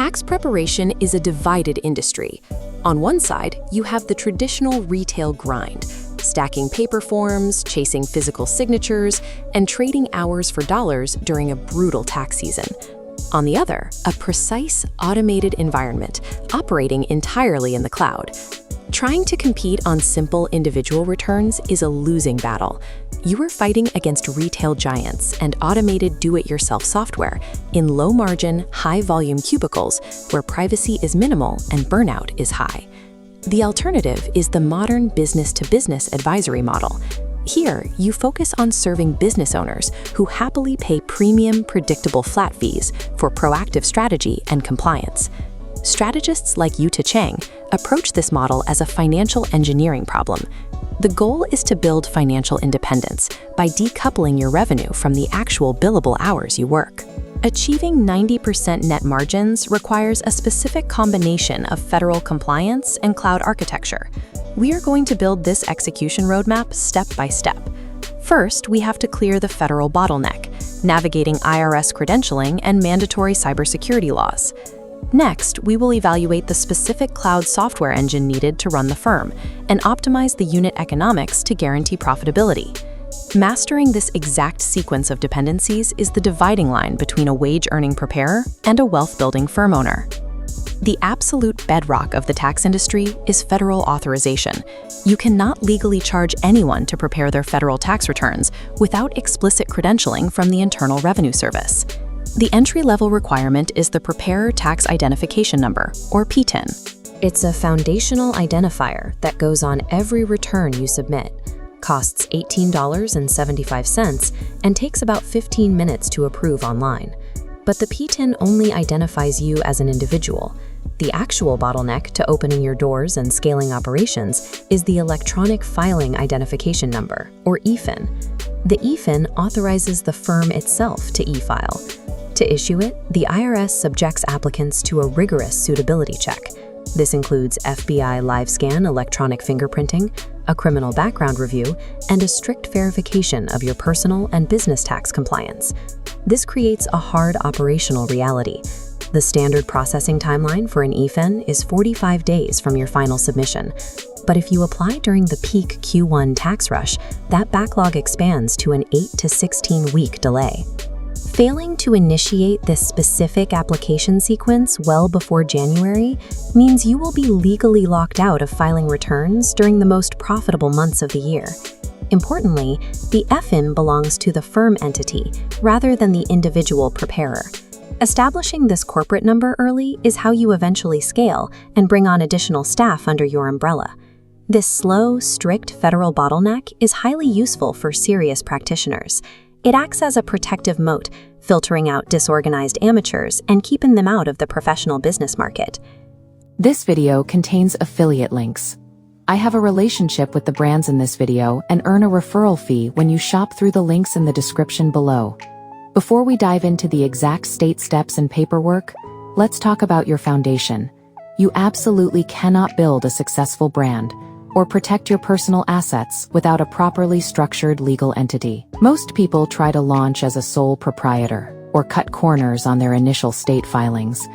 Tax preparation is a divided industry. On one side, you have the traditional retail grind, stacking paper forms, chasing physical signatures, and trading hours for dollars during a brutal tax season. On the other, a precise, automated environment, operating entirely in the cloud. Trying to compete on simple individual returns is a losing battle. You are fighting against retail giants and automated do-it-yourself software in low-margin, high-volume cubicles where privacy is minimal and burnout is high. The alternative is the modern business-to-business advisory model. Here, you focus on serving business owners who happily pay premium, predictable flat fees for proactive strategy and compliance. Strategists like Yuta Chang approach this model as a financial engineering problem. The goal is to build financial independence by decoupling your revenue from the actual billable hours you work. Achieving 90% net margins requires a specific combination of federal compliance and cloud architecture. We are going to build this execution roadmap step by step. First, we have to clear the federal bottleneck, navigating IRS credentialing and mandatory cybersecurity laws. Next, we will evaluate the specific cloud software engine needed to run the firm and optimize the unit economics to guarantee profitability. Mastering this exact sequence of dependencies is the dividing line between a wage-earning preparer and a wealth-building firm owner. The absolute bedrock of the tax industry is federal authorization. You cannot legally charge anyone to prepare their federal tax returns without explicit credentialing from the Internal Revenue Service. The entry-level requirement is the Preparer Tax Identification Number, or PTIN. It's a foundational identifier that goes on every return you submit, costs $18.75, and takes about 15 minutes to approve online. But the PTIN only identifies you as an individual. The actual bottleneck to opening your doors and scaling operations is the Electronic Filing Identification Number, or EFIN. The EFIN authorizes the firm itself to e-file. To issue it, the IRS subjects applicants to a rigorous suitability check. This includes FBI live scan electronic fingerprinting, a criminal background review, and a strict verification of your personal and business tax compliance. This creates a hard operational reality. The standard processing timeline for an EFIN is 45 days from your final submission. But if you apply during the peak Q1 tax rush, that backlog expands to an 8 to 16-week delay. Failing to initiate this specific application sequence well before January means you will be legally locked out of filing returns during the most profitable months of the year. Importantly, the EFIN belongs to the firm entity rather than the individual preparer. Establishing this corporate number early is how you eventually scale and bring on additional staff under your umbrella. This slow, strict federal bottleneck is highly useful for serious practitioners. It acts as a protective moat, filtering out disorganized amateurs and keeping them out of the professional business market. This video contains affiliate links. I have a relationship with the brands in this video and earn a referral fee when you shop through the links in the description below. Before we dive into the exact state steps and paperwork, let's talk about your foundation. You absolutely cannot build a successful brand or protect your personal assets without a properly structured legal entity. Most people try to launch as a sole proprietor or cut corners on their initial state filings.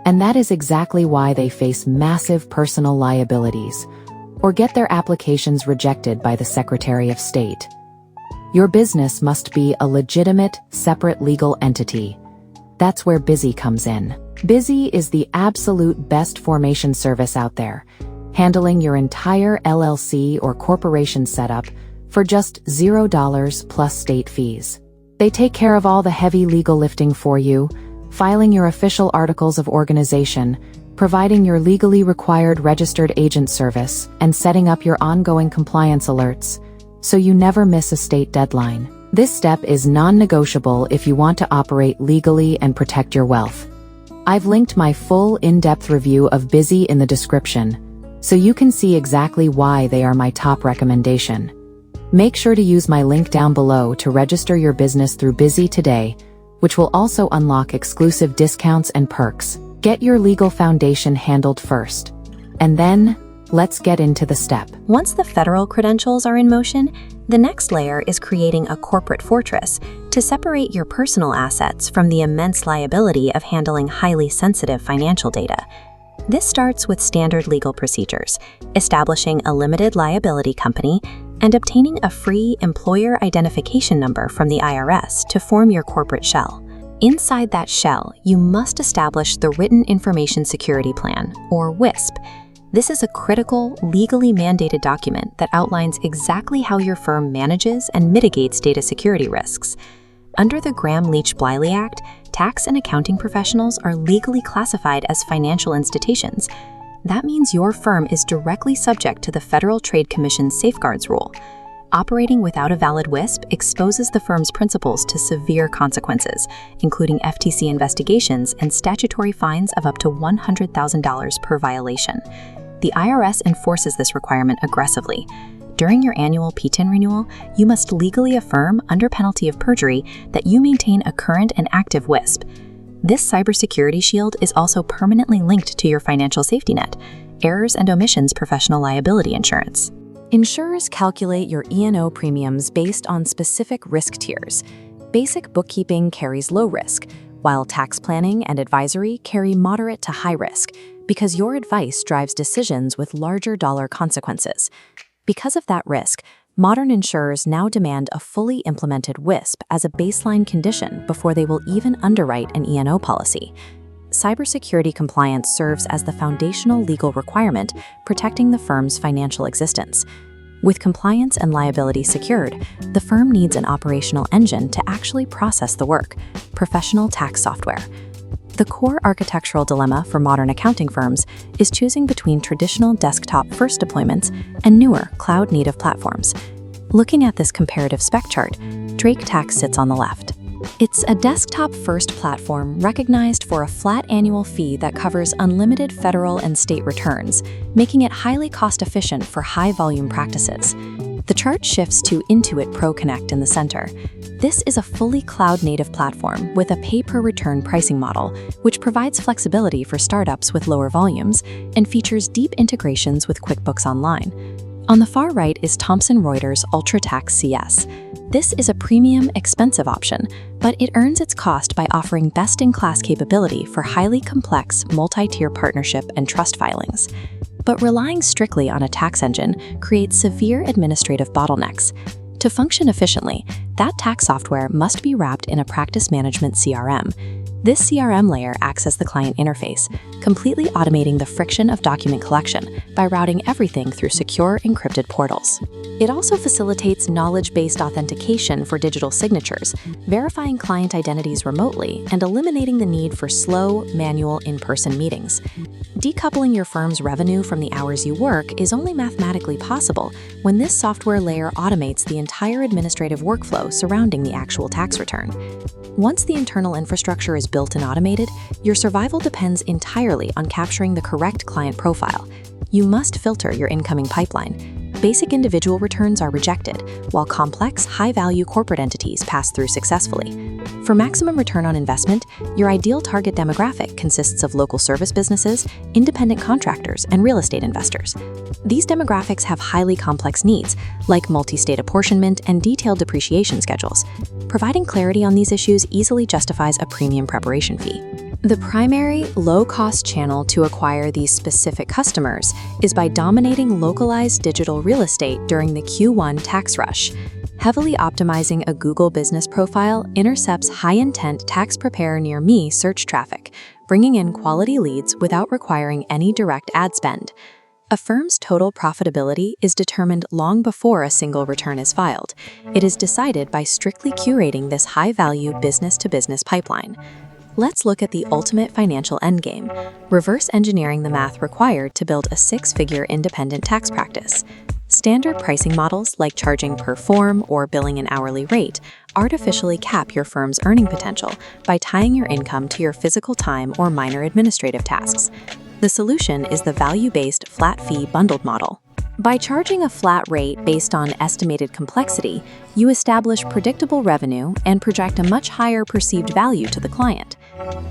And that is exactly why they face massive personal liabilities or get their applications rejected by the Secretary of State. Your business must be a legitimate, separate legal entity. That's where Bizzy comes in. Bizzy is the absolute best formation service out there, handling your entire LLC or corporation setup for just $0 plus state fees. They take care of all the heavy legal lifting for you, filing your official articles of organization, providing your legally required registered agent service, and setting up your ongoing compliance alerts, so you never miss a state deadline. This step is non-negotiable if you want to operate legally and protect your wealth. I've linked my full in-depth review of Bizzy in the description, so you can see exactly why they are my top recommendation. Make sure to use my link down below to register your business through Bizzy today, which will also unlock exclusive discounts and perks. Get your legal foundation handled first. And then, Let's get into the step. Once the federal credentials are in motion, the next layer is creating a corporate fortress to separate your personal assets from the immense liability of handling highly sensitive financial data. This starts with standard legal procedures, establishing a limited liability company, and obtaining a free employer identification number from the IRS to form your corporate shell. Inside that shell, you must establish the Written Information Security Plan, or WISP. This is a critical, legally mandated document that outlines exactly how your firm manages and mitigates data security risks. Under the Gramm-Leach-Bliley Act, tax and accounting professionals are legally classified as financial institutions. That means your firm is directly subject to the Federal Trade Commission's Safeguards Rule. Operating without a valid WISP exposes the firm's principals to severe consequences, including FTC investigations and statutory fines of up to $100,000 per violation. The IRS enforces this requirement aggressively. During your annual PTIN renewal, you must legally affirm, under penalty of perjury, that you maintain a current and active WISP. This cybersecurity shield is also permanently linked to your financial safety net, errors and omissions professional liability insurance. Insurers calculate your E&O premiums based on specific risk tiers. Basic bookkeeping carries low risk, while tax planning and advisory carry moderate to high risk, because your advice drives decisions with larger dollar consequences. Because of that risk, modern insurers now demand a fully implemented WISP as a baseline condition before they will even underwrite an E&O policy. Cybersecurity compliance serves as the foundational legal requirement protecting the firm's financial existence. With compliance and liability secured, the firm needs an operational engine to actually process the work: professional tax software. The core architectural dilemma for modern accounting firms is choosing between traditional desktop-first deployments and newer cloud-native platforms. Looking at this comparative spec chart, Drake Tax sits on the left. It's a desktop-first platform recognized for a flat annual fee that covers unlimited federal and state returns, making it highly cost-efficient for high-volume practices. The chart shifts to Intuit ProConnect in the center. This is a fully cloud-native platform with a pay-per-return pricing model, which provides flexibility for startups with lower volumes and features deep integrations with QuickBooks Online. On the far right is Thomson Reuters UltraTax CS. This is a premium, expensive option, but it earns its cost by offering best-in-class capability for highly complex, multi-tier partnership and trust filings. But relying strictly on a tax engine creates severe administrative bottlenecks. To function efficiently, that tax software must be wrapped in a practice management CRM. This CRM layer acts as the client interface, completely automating the friction of document collection by routing everything through secure, encrypted portals. It also facilitates knowledge-based authentication for digital signatures, verifying client identities remotely and eliminating the need for slow, manual, in-person meetings. Decoupling your firm's revenue from the hours you work is only mathematically possible when this software layer automates the entire administrative workflow surrounding the actual tax return. Once the internal infrastructure is built and automated, your survival depends entirely on capturing the correct client profile. You must filter your incoming pipeline. Basic individual returns are rejected, while complex, high-value corporate entities pass through successfully. For maximum return on investment, your ideal target demographic consists of local service businesses, independent contractors, and real estate investors. These demographics have highly complex needs, like multi-state apportionment and detailed depreciation schedules. Providing clarity on these issues easily justifies a premium preparation fee. The primary, low-cost channel to acquire these specific customers is by dominating localized digital real estate during the Q1 tax rush. Heavily optimizing a Google business profile intercepts high-intent tax prepare near me search traffic, bringing in quality leads without requiring any direct ad spend. A firm's total profitability is determined long before a single return is filed. It is decided by strictly curating this high-value business-to-business pipeline. Let's look at the ultimate financial endgame, reverse engineering the math required to build a six-figure independent tax practice. Standard pricing models, like charging per form or billing an hourly rate, artificially cap your firm's earning potential by tying your income to your physical time or minor administrative tasks. The solution is the value-based flat-fee bundled model. By charging a flat rate based on estimated complexity, you establish predictable revenue and project a much higher perceived value to the client.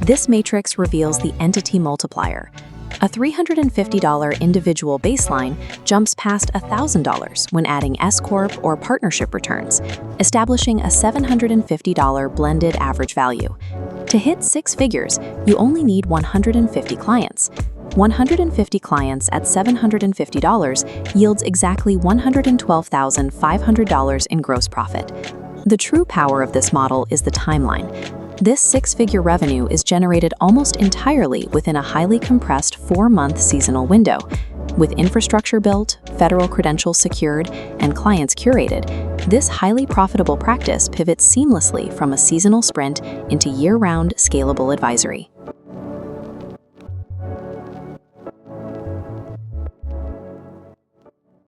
This matrix reveals the entity multiplier. A $350 individual baseline jumps past $1,000 when adding S-Corp or partnership returns, establishing a $750 blended average value. To hit six figures, you only need 150 clients. 150 clients at $750 yields exactly $112,500 in gross profit. The true power of this model is the timeline. This six-figure revenue is generated almost entirely within a highly compressed 4-month seasonal window. With infrastructure built, federal credentials secured, and clients curated, this highly profitable practice pivots seamlessly from a seasonal sprint into year-round scalable advisory.